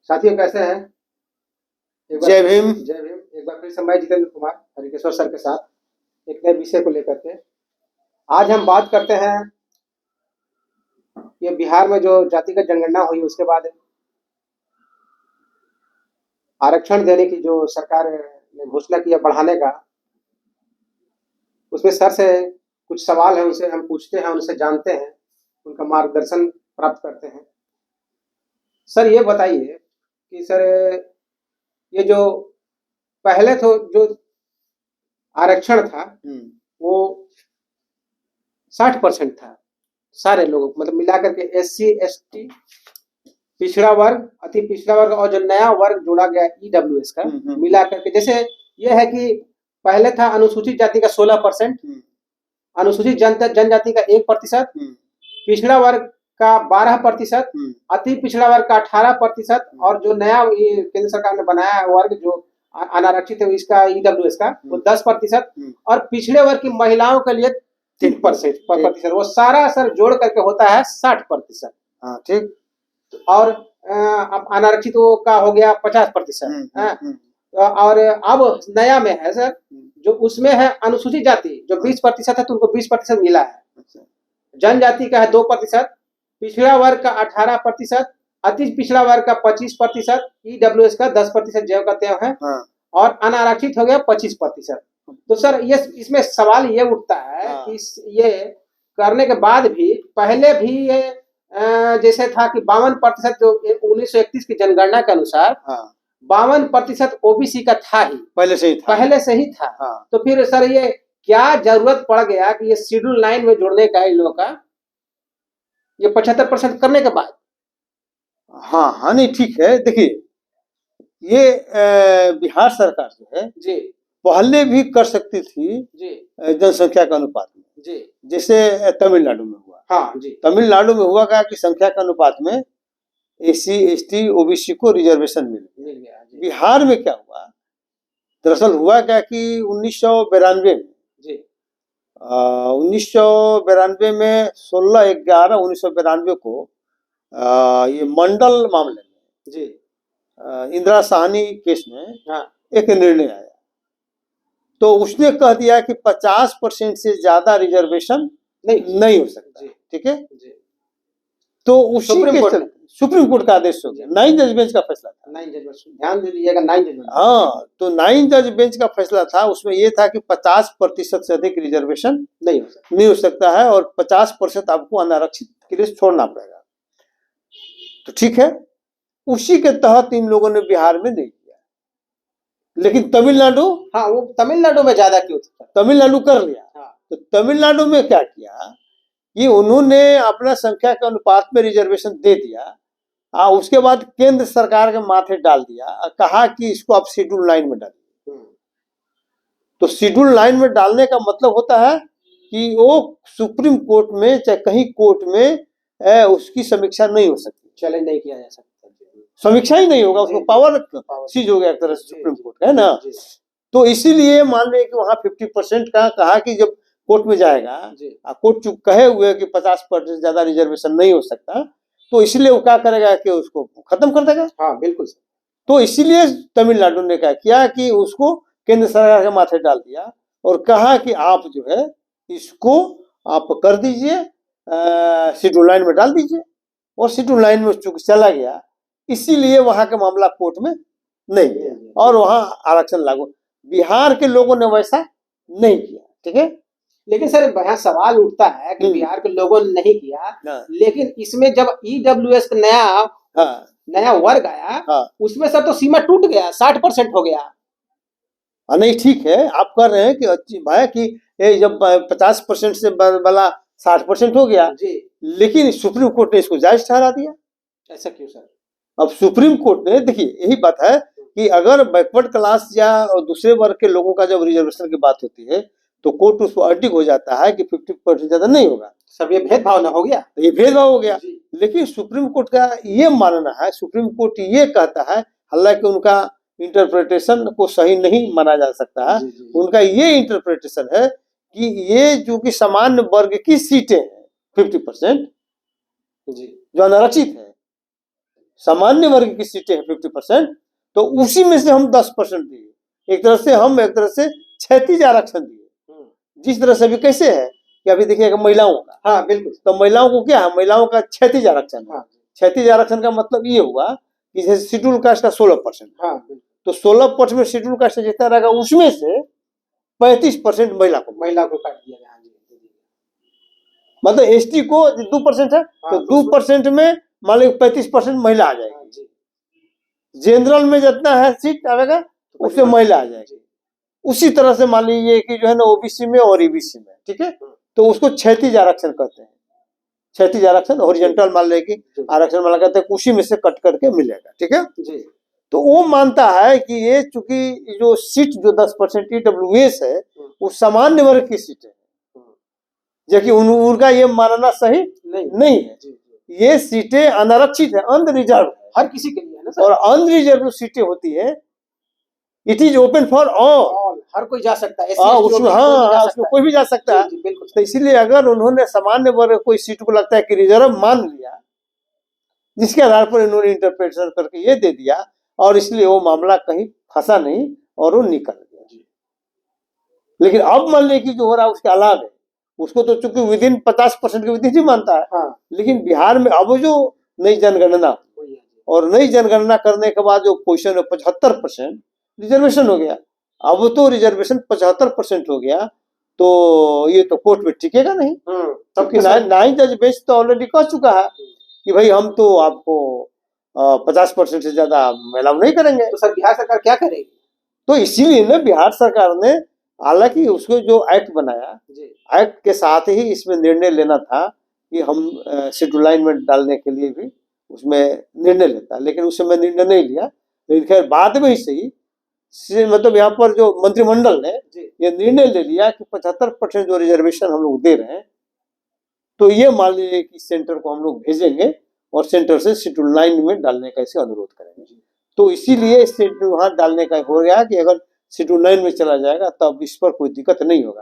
साथियों कैसे हैं? जय भीम। जय भीम। एक बार फिर से मैं जितेंद्र कुमार हरिकेश्वर सर के साथ एक नए विषय को लेकर के आज हम बात करते हैं। ये बिहार में जो जातिगत जनगणना हुई उसके बाद आरक्षण देने की जो सरकार ने घोषणा किया बढ़ाने का, उसमें सर से कुछ सवाल है, उनसे हम पूछते हैं, उनसे जानते हैं, उनका मार्गदर्शन प्राप्त करते हैं। सर ये बताइए कि सर ये जो पहले तो जो आरक्षण था वो 60% था सारे लोगों को, मतलब मिलाकर के SC ST पिछड़ा वर्ग, अति पिछड़ा वर्ग और जो नया वर्ग जोड़ा गया EWS का मिलाकर के, जैसे ये है कि पहले था अनुसूचित जाति का 16%, अनुसूचित जनजाति का 1%, पिछड़ा वर्ग का 12%, अति पिछड़ा वर्ग का 18% और जो नया ये केंद्र सरकार ने बनाया वर्ग जो अनारक्षित है इसका EWS का वो 10% और पिछड़े वर्ग की महिलाओं के लिए 3%। वो सारा सर जोड़ करके होता है 60%। हाँ ठीक। और अब अनारक्षित का हो गया 50%। और अब नया में है सर जो उसमें है अनुसूचित जाति जो 20% है तो उनको 20% मिला है, जनजाति का है 2%, पिछड़ा वर्ग का 18%, अति पिछड़ा वर्ग का 25%, EWS का 10% ज्यों का त्यों है और अनारक्षित हो गया 25%। तो सर ये इसमें सवाल ये उठता है कि ये करने के बाद भी पहले भी ये जैसे था कि 52% जो 1931 की जनगणना के अनुसार 52% OBC का था ही, पहले से ही था। तो फिर सर ये क्या जरूरत पड़ गया कि ये शेड्यूल 9 में जोड़ने का इन लोगों का ये 75% करने के बाद? हाँ नहीं ठीक है। देखिए ये बिहार सरकार जो है जी पहले भी कर सकती थी जी जनसंख्या के अनुपात में जी, जैसे तमिलनाडु में हुआ। हाँ जी, तमिलनाडु में हुआ क्या कि संख्या के अनुपात में SC ST OBC को रिजर्वेशन मिल गया। बिहार में क्या हुआ, दरअसल हुआ क्या कि 1992 में 1992 में 16/11/1992 को ये मंडल मामले में जी इंदिरा साहनी केस में एक निर्णय आया। तो उसने कह दिया कि 50% से ज्यादा रिजर्वेशन नहीं हो सकता। ठीक है। तो उसी सुप्रीम कोर्ट का आदेश हो गया, 9 जज बेंच का फैसला था। 9 जज बेंच, ध्यान दे दीजिएगा, 9 जज बेंच। हाँ, तो 9 जज बेंच का फैसला था, उसमें यह था कि 50% से अधिक रिजर्वेशन नहीं हो सकता है और 50% आपको अनारक्षित के लिए छोड़ना पड़ेगा। तो ठीक है, उसी के तहत इन लोगों ने बिहार में नहीं किया, लेकिन तमिलनाडु, हाँ वो तमिलनाडु में ज्यादा क्यों था, तमिलनाडु कर लिया। तो तमिलनाडु में क्या किया कि उन्होंने अपना संख्या के अनुपात में रिजर्वेशन दे दिया, उसके बाद केंद्र सरकार के माथे डाल दिया, कहा कि इसको आप शेड्यूल 9 में डालिए। तो शेड्यूल 9 में डालने का मतलब होता है कि वो सुप्रीम कोर्ट में चाहे कहीं कोर्ट में उसकी समीक्षा नहीं हो सकती, चैलेंज नहीं किया जा सकता, समीक्षा ही नहीं होगा, उसको पावर सीज हो गया एक तरह से सुप्रीम कोर्ट का, है ना। तो इसीलिए मान लीजिए कि वहां 50% का कहा कि जब कोर्ट में जाएगा, कोर्ट चुप कहे हुए कि 50% से ज्यादा रिजर्वेशन नहीं हो सकता, तो इसलिए वो क्या करेगा कि उसको खत्म कर देगा। हाँ बिल्कुल। तो इसीलिए तमिलनाडु ने क्या किया कि उसको केंद्र सरकार के माथे डाल दिया और कहा कि आप जो है इसको आप कर दीजिए, शेड्यूल 9 में डाल दीजिए, और शेड्यूल 9 में चूंकि चला गया इसीलिए वहां का मामला कोर्ट में नहीं गया और वहां आरक्षण लागू। बिहार के लोगों ने वैसा नहीं किया। ठीक है, लेकिन सर यहाँ सवाल उठता है कि बिहार के लोगों ने नहीं किया, लेकिन इसमें जब EWS का नया वर्ग आया, उसमें सर तो सीमा टूट गया, 60% हो गया। नहीं ठीक है, आप कर रहे हैं कि अच्छी भाई कि जब 50% से वाला 60% हो गया, लेकिन सुप्रीम कोर्ट ने इसको जायज ठहरा दिया। ऐसा क्यों सर? अब सुप्रीम कोर्ट ने, देखिए यही बात है कि अगर बैकवर्ड क्लास या दूसरे वर्ग के लोगों का जब रिजर्वेशन की बात होती है तो कोर्ट उसको अर्टिक हो जाता है कि 50% ज्यादा नहीं होगा। सब ये भेदभाव ना हो गया, ये भेदभाव हो गया। लेकिन सुप्रीम कोर्ट का ये मानना है, सुप्रीम कोर्ट ये कहता है, हालांकि उनका इंटरप्रिटेशन को सही नहीं माना जा सकता है, उनका ये इंटरप्रिटेशन है कि ये जो कि सामान्य वर्ग की सीटें हैं 50% जो अनारक्षित है, सामान्य वर्ग की सीटें हैं 50%, तो उसी में से हम 10% दिए। एक तरह से क्षैतिज आरक्षण दिए। जिस तरह से अभी कैसे है कि अभी देखिएगा महिलाओं का, हाँ बिल्कुल, तो महिलाओं को क्या है, महिलाओं का क्षैतिज आरक्षण है। हाँ क्षैतिज आरक्षण का मतलब ये हुआ कि जैसे शेड्यूल कास्ट का 16%, हाँ बिल्कुल, तो 16% में शेड्यूल कास्ट जितना रहेगा उसमें से 35% महिला को काट दिया गया। हाँ जी, जी, जी। मतलब एसटी को 2% है, तो 2% में मान लो 35% महिला आ जाएगी। हाँ जी, जनरल में जितना है सीट आएगा उसमें महिला आ जाएगी। उसी तरह से मान लीजिए कि जो है ना ओबीसी में और ईबीसी में, ठीक है, तो उसको क्षैतिज आरक्षण कहते हैं। क्षैतिज आरक्षण, हॉरिजॉन्टल मान लेगी आरक्षण मान कहते हैं, उसी में से कट करके मिलेगा, ठीक है जी। तो वो मानता है कि ये चूंकि जो सीट जो 10% ईडब्ल्यूएस है वो सामान्य वर्ग की सीट है, जबकि उनका ये मानना सही नहीं है। ये सीटें अनारक्षित है, अनरिजर्व है, हर किसी के लिए है ना सर। और अनरिजर्व सीटें होती है, it is open for all, हर कोई जा सकता है, उसमें उसमें कोई भी जा सकता है। तो इसलिए अगर उन्होंने सामान्य वर्ग कोई सीट को लगता है कि रिजर्व मान लिया, जिसके आधार पर इन्होंने इंटरप्रिटेशन करके ये दे दिया, और इसलिए वो मामला कहीं फंसा नहीं और वो निकल गया। लेकिन अब मान लीजिए कि जो हो रहा है उसके अलावा है, उसको तो चूंकि विदिन 50% के विदिन ही मानता है। हाँ। लेकिन बिहार में अब जो नई जनगणना, और नई जनगणना करने के बाद जो पोजीशन है 75% रिजर्वेशन हो गया। अब तो रिजर्वेशन 75% हो गया, तो ये तो कोर्ट में टिकेगा नहीं, क्योंकि नाइन जज बेंच तो ऑलरेडी कह चुका है कि भाई हम तो आपको 50% से ज्यादा अलाउ नहीं करेंगे। तो सर बिहार सरकार क्या करेगी? तो इसीलिए ना बिहार सरकार ने, हालांकि उसको जो एक्ट बनाया, एक्ट के साथ ही इसमें निर्णय लेना था कि हम शेड्यूल लाइन में डालने के लिए भी उसमें निर्णय लेता, लेकिन उस समय निर्णय नहीं लिया। लेकिन खैर बाद में ही सही मतलब यहाँ पर जो मंत्रिमंडल ने ये निर्णय ले लिया कि 75% जो रिजर्वेशन हम लोग दे रहे हैं, तो ये मान लीजिए कि सेंटर को हम लोग भेजेंगे और सेंटर से शेड्यूल लाइन में डालने का इसे अनुरोध करेंगे। तो इसीलिए वहां डालने का हो गया कि अगर शेड्यूल लाइन में चला जाएगा तब इस पर कोई दिक्कत नहीं होगा।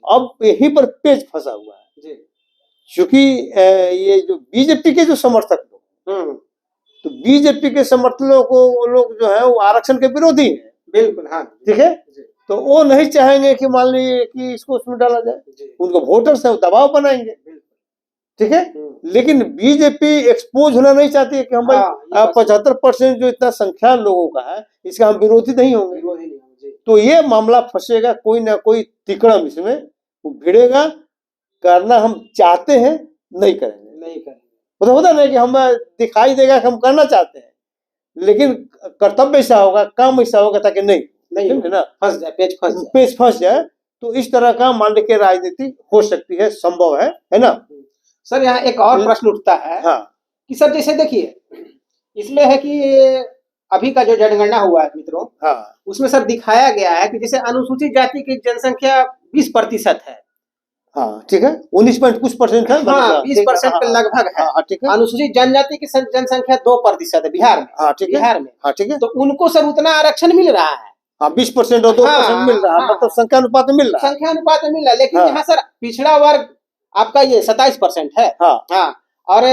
अब यहीं पर पेच फंसा हुआ है, क्योंकि ये जो बीजेपी के जो समर्थक लोग, तो बीजेपी के समर्थकों को लोग जो है वो आरक्षण के विरोधी हैं। बिल्कुल, हाँ, ठीक है, तो वो नहीं चाहेंगे कि मान लीजिए कि इसको उसमें डाला जाए, उनको वोटर्स है वो दबाव बनाएंगे, ठीक है। लेकिन बीजेपी एक्सपोज होना नहीं चाहती है कि हम भाई 75% जो इतना संख्या लोगों का है इसका हम विरोधी नहीं होंगे। तो ये मामला फंसेगा, कोई ना कोई तिकड़म इसमें भिड़ेगा। करना हम चाहते हैं, नहीं करेंगे। तो होता नहीं कि हम दिखाई देगा कि हम करना चाहते हैं, लेकिन कर्तव्य ऐसा होगा, काम ऐसा होगा ताकि नहीं ना फंस जाए, पेच फंस जाए। तो इस तरह का मान के राजनीति हो सकती है, संभव है ना। सर यहाँ एक और प्रश्न उठता है, हाँ, कि सर जैसे देखिए इसमें है कि अभी का जो जनगणना हुआ है मित्रों, हाँ, उसमें सर दिखाया गया है कि जैसे अनुसूचित जाति की जनसंख्या 20% है, हाँ ठीक है, 19 कुछ परसेंट है, हाँ 20% के लगभग है, हाँ ठीक है। अनुसूचित जनजाति की जनसंख्या 2% है बिहार में, हाँ ठीक है, बिहार में, हाँ ठीक है। तो उनको सर उतना आरक्षण मिल रहा है, हाँ 20% और 2% मिल रहा है, मतलब संख्या अनुपात में मिल रहा है, संख्या अनुपात में मिल रहा है। लेकिन यहाँ सर पिछड़ा वर्ग आपका ये 27% है, हाँ, और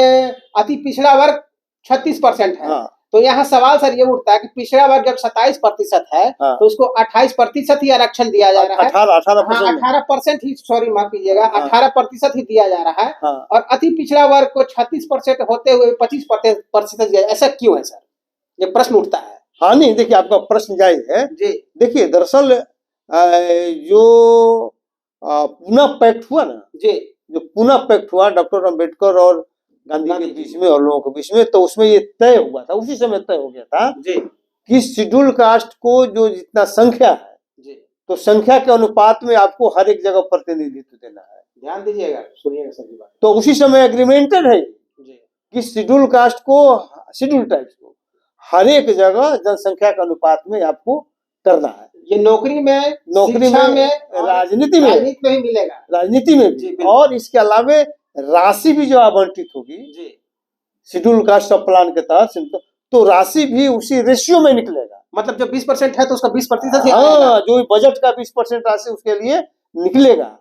अति पिछड़ा वर्ग 36% है। तो यहाँ सवाल सर ये उठता है कि पिछड़ा वर्ग जब 27% है, तो उसको 28% ही आरक्षण दिया जा रहा है, 18% ही, सॉरी माफ कीजिएगा, 18% ही दिया जा रहा है, और अति पिछड़ा वर्ग को 36% होते हुए 25% दिया, ऐसा क्यों है सर? ये प्रश्न उठता है। हाँ नहीं, देखिए आपका प्रश्न जायज है जी। देखिए दरअसल जो पुनः पैक्ट हुआ ना जी, जो पुनः पैक्ट हुआ डॉक्टर अम्बेडकर और गांधी के बीच में और लोगों के बीच में, तो उसमें ये तय हुआ था, उसी समय तय हो गया था जी कि शेड्यूल कास्ट को जो जितना संख्या है जी, तो संख्या के अनुपात में आपको हर एक जगह प्रतिनिधित्व देना है। ध्यान दीजिएगा, सुनिएगा सभी बात। तो उसी समय एग्रीमेंटेड है जी कि शेड्यूल कास्ट को, शेड्यूल ट्राइब्स को हर एक जगह जनसंख्या के अनुपात में आपको करना है। ये नौकरी में, राजनीति में ही मिलेगा, राजनीति में भी, और इसके अलावा राशि भी जो आवंटित होगी शेड्यूल कास्ट सब प्लान के तहत, तो राशि भी उसी रेशियो में निकलेगा। मतलब जो 20% है तो उसका 20% हाँ, जो बजट का 20% राशि उसके लिए निकलेगा,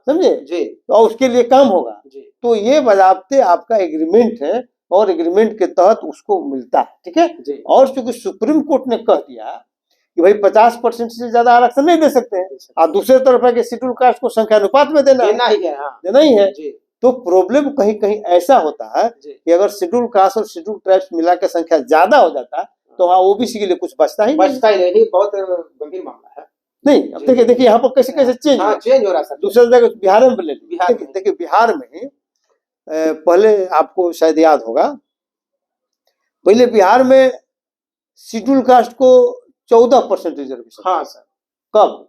समझे जी, और उसके लिए काम होगा। तो ये बजाबते आपका एग्रीमेंट है, और एग्रीमेंट के तहत उसको मिलता है, ठीक है। जी और चूंकि सुप्रीम कोर्ट ने कह दिया कि भाई 50% से ज्यादा आरक्षण नहीं दे सकते हैं, और दूसरे तरफ है कि शेड्यूल कास्ट को संख्यानुपात में देना देना ही है, हाँ देना ही है। जी तो प्रॉब्लम कहीं कहीं ऐसा होता है जी कि अगर शेड्यूल कास्ट और शेड्यूल ट्राइब्स मिला के संख्या ज्यादा हो जाता है तो हाँ ओबीसी के लिए कुछ बचता ही नहीं। बचता ही नहीं, बहुत गंभीर मामला है। नहीं, अब देखिए देखिए यहाँ पर कैसे कैसे चेंज हाँ चेंज हो रहा है सर। दूसरे जगह बिहार में ले लीजिए। बिहार में। देखिए बिहार में पहले आपको शायद याद होगा, पहले बिहार में शेड्यूल कास्ट को 14% रिजर्वेशन। हाँ सर। कब?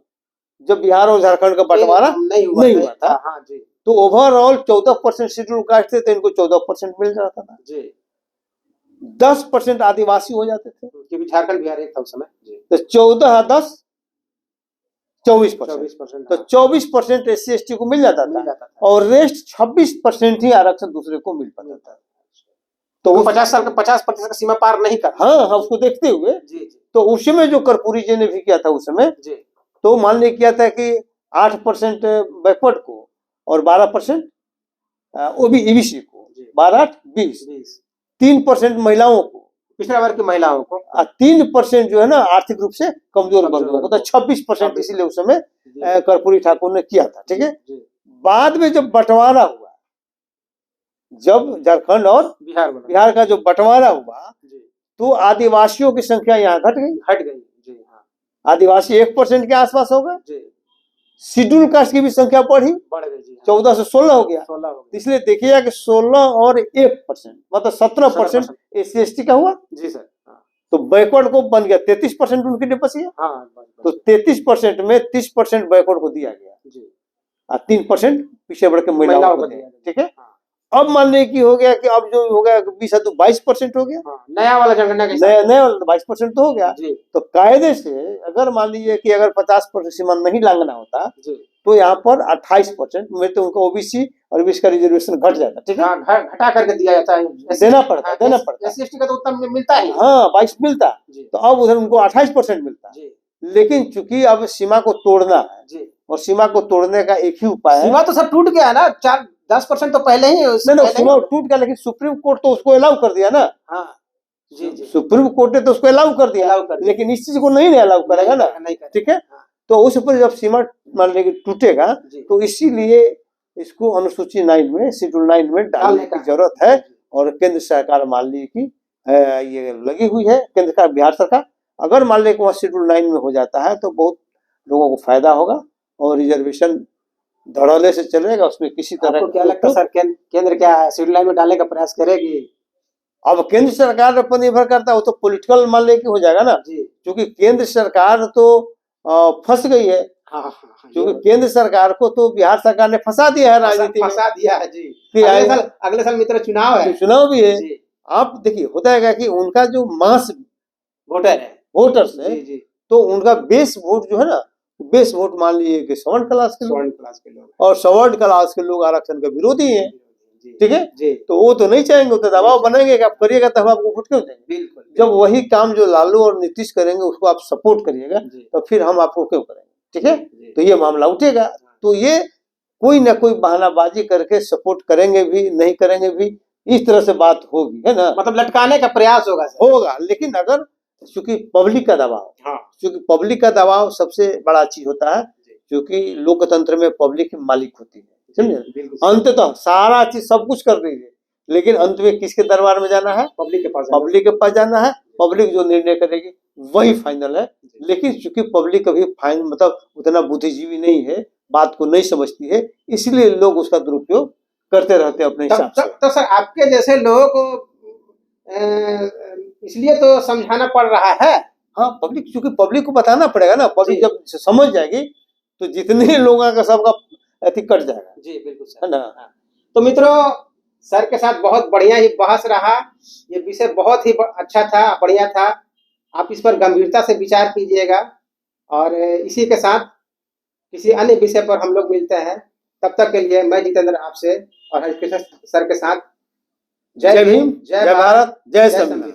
जब बिहार और झारखंड का बंटवारा नहीं हुआ था। हाँ जी। तो ओवरऑल 14% शेड्यूल कास्ट थे, तो इनको 14% मिल जाता था जी। 10% आदिवासी हो जाते थे, क्योंकि झारखंड बिहार एक था उस समय जी। तो 14 10 24%। 24%। तो 24% SC ST को मिल जाता था और रेस्ट 26% ही आरक्षण दूसरे को मिल पाता था। तो वो 50% का सीमा पार नहीं कर। हाँ हाँ, उसको देखते हुए जी जी। तो उस समय जो कर्पूरी जी ने भी किया था उस समय जी, तो मान लिया किया था कि 8% बैकवर्ड को और 12% OBC को, 12-20, 3% महिलाओं को, पिछड़ा वर्ग की महिलाओं को, 3% जो है ना आर्थिक रूप से कमजोर वर्गों को, तो 26% इसीलिए उस समय कर्पूरी ठाकुर ने किया था, ठीक है। बाद में जब बंटवारा हुआ, जब झारखंड और बिहार का जो बंटवारा हुआ तो आदिवासियों की संख्या यहाँ घट गई जी हाँ। आदिवासी 1% के आसपास हो गए। शेड्यूल कास्ट की भी संख्या बढ़ गई जी, 14 से 16 हो गया। इसलिए देखिएगा कि 16 और 1% मतलब 17% SC ST का हुआ जी सर। तो बैकवर्ड को बन गया 33% उनके लिए बच गया। तो 33% में 30% बैकवर्ड को दिया गया और 3% पीछे बढ़ के महिलाओं को दिया, ठीक है। अब मान लीजिए कि हो गया कि अब जो हो गया 22% हो गया। नया वाला जनगणना नया 22% तो हो गया। तो कायदे से अगर मान लीजिए कि अगर 50% सीमा नहीं लांघना होता तो यहाँ पर 28% में तो उनका OBC और OBC का रिजर्वेशन घट जाता, ठीक है। घटा करके दिया जाता है, देना पड़ता SC ST का तो उतना मिलता ही, हाँ 22 मिलता, तो अब उधर उनको 28% मिलता। लेकिन चूंकि अब सीमा को तोड़ना है और सीमा को तोड़ने का एक ही उपाय है। सीमा तो सब टूट गया ना, 10% तो पहले ही नहीं सीमा टूट गया, लेकिन सुप्रीम कोर्ट तो उसको अलाउ कर दिया ना। हाँ जी जी, सुप्रीम कोर्ट ने तो उसको अलाउ कर दिया, लेकिन इस चीज को नहीं अलाउ करेगा ना, ठीक है। तो उस पर जब सीमा मान लीजिए टूटेगा तो इसीलिए इसको अनुसूची 9 में शेड्यूल 9 में डालने की जरूरत है। और केंद्र सरकार मान लीजिए कि ये लगी हुई है, केंद्र का बिहार सरकार अगर मान लीजिए वहाँ शेड्यूल 9 में हो जाता है तो बहुत लोगों को फायदा होगा और रिजर्वेशन धड़ल्ले से चलेगा, उसमें किसी तरह। आपको क्या लगता है सर, केंद्र क्या शेड्यूल 9 में डालने का प्रयास करेगी? अब केंद्र सरकार पर निर्भर करता है, वो तो पॉलिटिकल मान ले कि हो जाएगा ना, क्योंकि केंद्र सरकार तो फंस गई है। क्योंकि केंद्र सरकार को तो बिहार सरकार ने फंसा दिया है राजनीति में, फंसा दिया है जी। अगले साल मित्र चुनाव है, चुनाव भी है। आप देखिए होता है कि उनका जो मास वोटर्स है तो उनका बेस वोट जो है ना, बेस वोट मान लीजिए कि सवर्ण क्लास के लोग, और सवर्ण क्लास के लोग आरक्षण के विरोधी हैं, ठीक है। तो वो तो नहीं चाहेंगे, वो तो दबाव बनाएंगे कि आप करिएगा तो हम आपको वोट क्यों देंगे। जब वही काम जो लालू और नीतीश करेंगे उसको आप सपोर्ट करिएगा तो फिर हम आपको क्यों करेंगे, ठीक है। तो ये मामला उठेगा, तो ये कोई ना कोई बहानाबाजी करके सपोर्ट करेंगे भी नहीं करेंगे भी, इस तरह से बात होगी, है ना। मतलब लटकाने का प्रयास होगा। लेकिन अगर चूंकि पब्लिक का दबाव, क्योंकि पब्लिक का दबाव सबसे बड़ा चीज होता है, क्योंकि लोकतंत्र में पब्लिक मालिक होती है, समझे। अंततः सारा चीज सब कुछ कर रही है, लेकिन अंत में किसके दरबार में जाना है? पब्लिक के पास जाना है। पब्लिक जो निर्णय करेगी वही फाइनल है। लेकिन चूंकि पब्लिक कभी फाइनल मतलब उतना बुद्धिजीवी नहीं है, बात को नहीं समझती है, इसलिए लोग उसका दुरुपयोग करते रहते हैं अपने हिसाब से। तो सर आपके जैसे लोगों को इसलिए तो समझाना पड़ रहा है। हाँ, पब्लिक, क्योंकि पब्लिक को बताना पड़ेगा ना। पब्लिक जब समझ जाएगी तो जितने लोगों का सबका अति कट जाएगा जी, बिल्कुल सर, है ना। तो मित्रों, सर के साथ बहुत बढ़िया ही बहस रहा, ये विषय बहुत ही अच्छा था, बढ़िया था। आप इस पर गंभीरता से विचार कीजिएगा और इसी के साथ किसी अन्य विषय पर हम लोग मिलते हैं। तब तक के लिए मैं जितेंद्र आपसे और हरिकृष्ण सर के साथ जय भीम, जय भारत, जय संविधान।